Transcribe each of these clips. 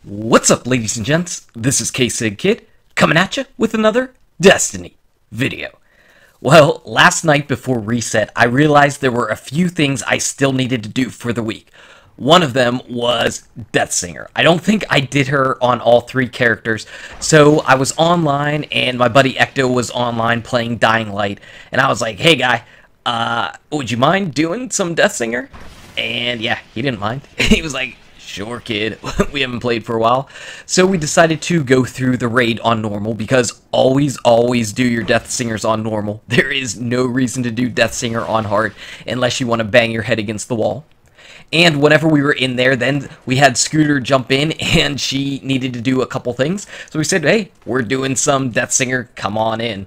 What's up, ladies and gents? This is K-Sig Kid, coming at you with another Destiny video. Well, last night before reset, I realized there were a few things I still needed to do for the week. One of them was Deathsinger. I don't think I did her on all three characters, so I was online, and my buddy Ecto was online playing Dying Light, and I was like, hey guy, would you mind doing some Deathsinger? And yeah, he didn't mind. He was like, sure, kid. We haven't played for a while. So we decided to go through the raid on normal, because always do your Deathsingers on normal. There is no reason to do Deathsinger on hard unless you want to bang your head against the wall. And whenever we were in there, then we had Scooter jump in, and she needed to do a couple things. So we said, hey, we're doing some Deathsinger, come on in.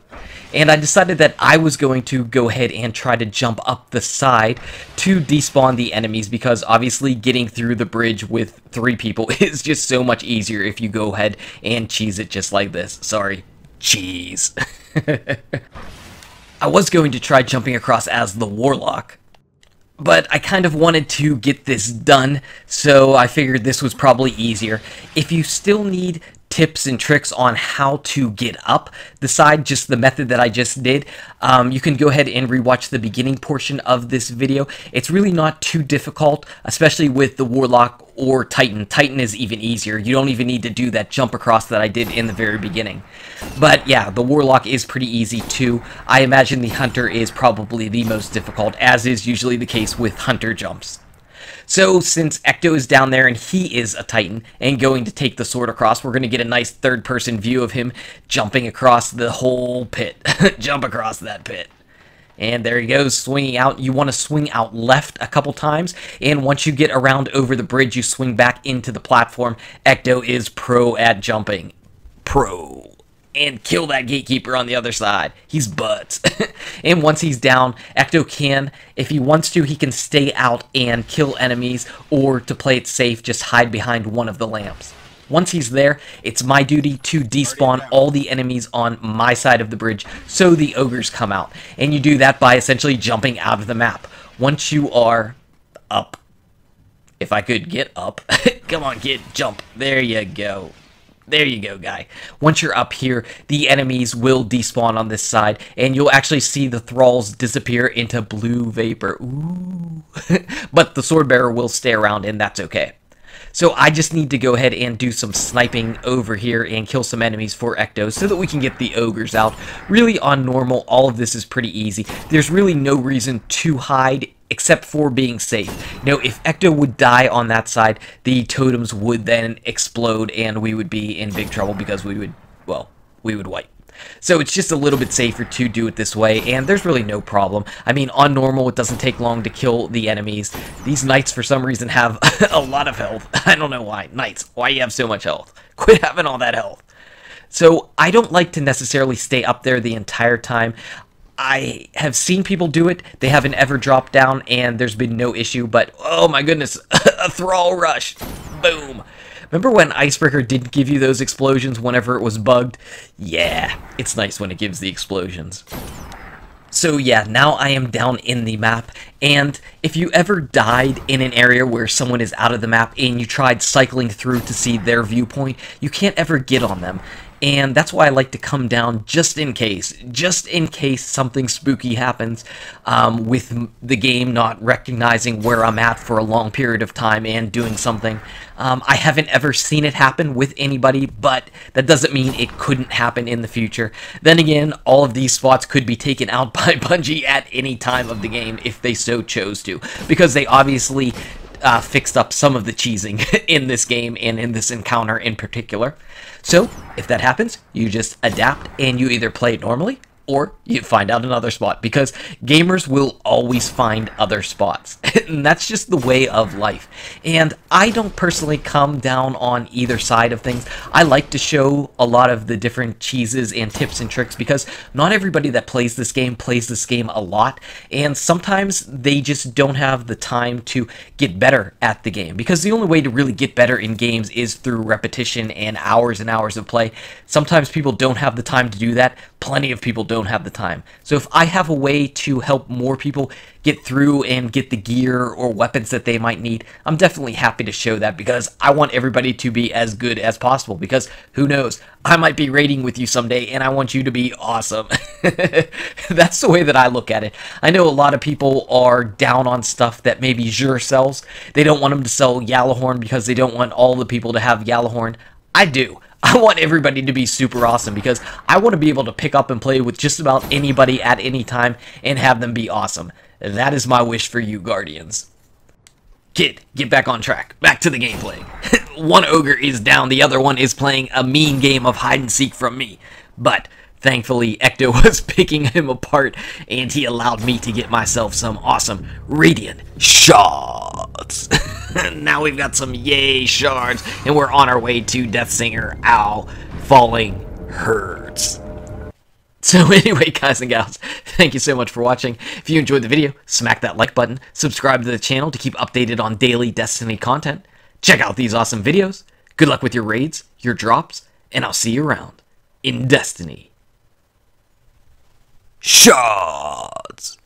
And I decided that I was going to go ahead and try to jump up the side to despawn the enemies, because obviously getting through the bridge with 3 people is just so much easier if you go ahead and cheese it just like this. Sorry, cheese. I was going to try jumping across as the Warlock, but I kind of wanted to get this done, so I figured this was probably easier. If you still need tips and tricks on how to get up the side, just the method that I just did, you can go ahead and rewatch the beginning portion of this video. It's really not too difficult, especially with the Warlock or Titan. Titan is even easier. You don't even need to do that jump across that I did in the very beginning. But yeah, the Warlock is pretty easy too. I imagine the Hunter is probably the most difficult, as is usually the case with Hunter jumps. So since Ecto is down there and he is a Titan and going to take the sword across, we're going to get a nice third-person view of him jumping across the whole pit. Jump across that pit. And there he goes, swinging out. You want to swing out left a couple times, and once you get around over the bridge, you swing back into the platform. Ecto is pro at jumping. Pro. And kill that gatekeeper on the other side. He's butts. And once he's down, Ecto can, if he wants to, he can stay out and kill enemies, or to play it safe, just hide behind one of the lamps. Once he's there, it's my duty to despawn all the enemies on my side of the bridge so the ogres come out. And you do that by essentially jumping out of the map. Once you are up, if I could get up, come on kid, jump, there you go. There you go, guy. Once you're up here, the enemies will despawn on this side, and you'll actually see the thralls disappear into blue vapor. Ooh. But the sword bearer will stay around, and that's okay. So I just need to go ahead and do some sniping over here and kill some enemies for Ecto so that we can get the ogres out. Really, on normal, all of this is pretty easy. There's really no reason to hide except for being safe. You know, if Ecto would die on that side, the totems would then explode and we would be in big trouble because we would, well, we would wipe. So it's just a little bit safer to do it this way, and there's really no problem. I mean, on normal, it doesn't take long to kill the enemies. These knights, for some reason, have a lot of health. I don't know why. Knights, why you have so much health? Quit having all that health. So I don't like to necessarily stay up there the entire time. I have seen people do it. They haven't ever dropped down, and there's been no issue, but oh my goodness, a thrall rush. Boom. Remember when Icebreaker didn't give you those explosions whenever it was bugged? Yeah, it's nice when it gives the explosions. So yeah, now I am down in the map, and if you ever died in an area where someone is out of the map and you tried cycling through to see their viewpoint, you can't ever get on them. And that's why I like to come down just in case something spooky happens with the game not recognizing where I'm at for a long period of time and doing something. I haven't ever seen it happen with anybody, but that doesn't mean it couldn't happen in the future. Then again, all of these spots could be taken out by Bungie at any time of the game if they so chose to, because they obviously fixed up some of the cheesing in this game and in this encounter in particular. So, if that happens, you just adapt and you either play it normally or you find out another spot, because gamers will always find other spots. And that's just the way of life. And I don't personally come down on either side of things. I like to show a lot of the different cheeses and tips and tricks, because not everybody that plays this game a lot, and sometimes they just don't have the time to get better at the game, because the only way to really get better in games is through repetition and hours of play. Sometimes people don't have the time to do that. Plenty of people don't don't have the time. So if I have a way to help more people get through and get the gear or weapons that they might need, I'm definitely happy to show that, because I want everybody to be as good as possible, because who knows, I might be raiding with you someday and I want you to be awesome. That's the way that I look at it. I know a lot of people are down on stuff that maybe Xur sells. They don't want them to sell Yalahorn because they don't want all the people to have Yalahorn. I do. I want everybody to be super awesome, because I want to be able to pick up and play with just about anybody at any time and have them be awesome. That is my wish for you, Guardians. Kid, get back on track. Back to the gameplay. One ogre is down, the other one is playing a mean game of hide and seek from me. But thankfully, Ecto was picking him apart, and he allowed me to get myself some awesome Radiant Shards. Now we've got some yay shards, and we're on our way to Deathsinger. Ow. Falling hurts. So anyway, guys and gals, thank you so much for watching. If you enjoyed the video, smack that like button, subscribe to the channel to keep updated on daily Destiny content. Check out these awesome videos. Good luck with your raids, your drops, and I'll see you around in Destiny. Shards!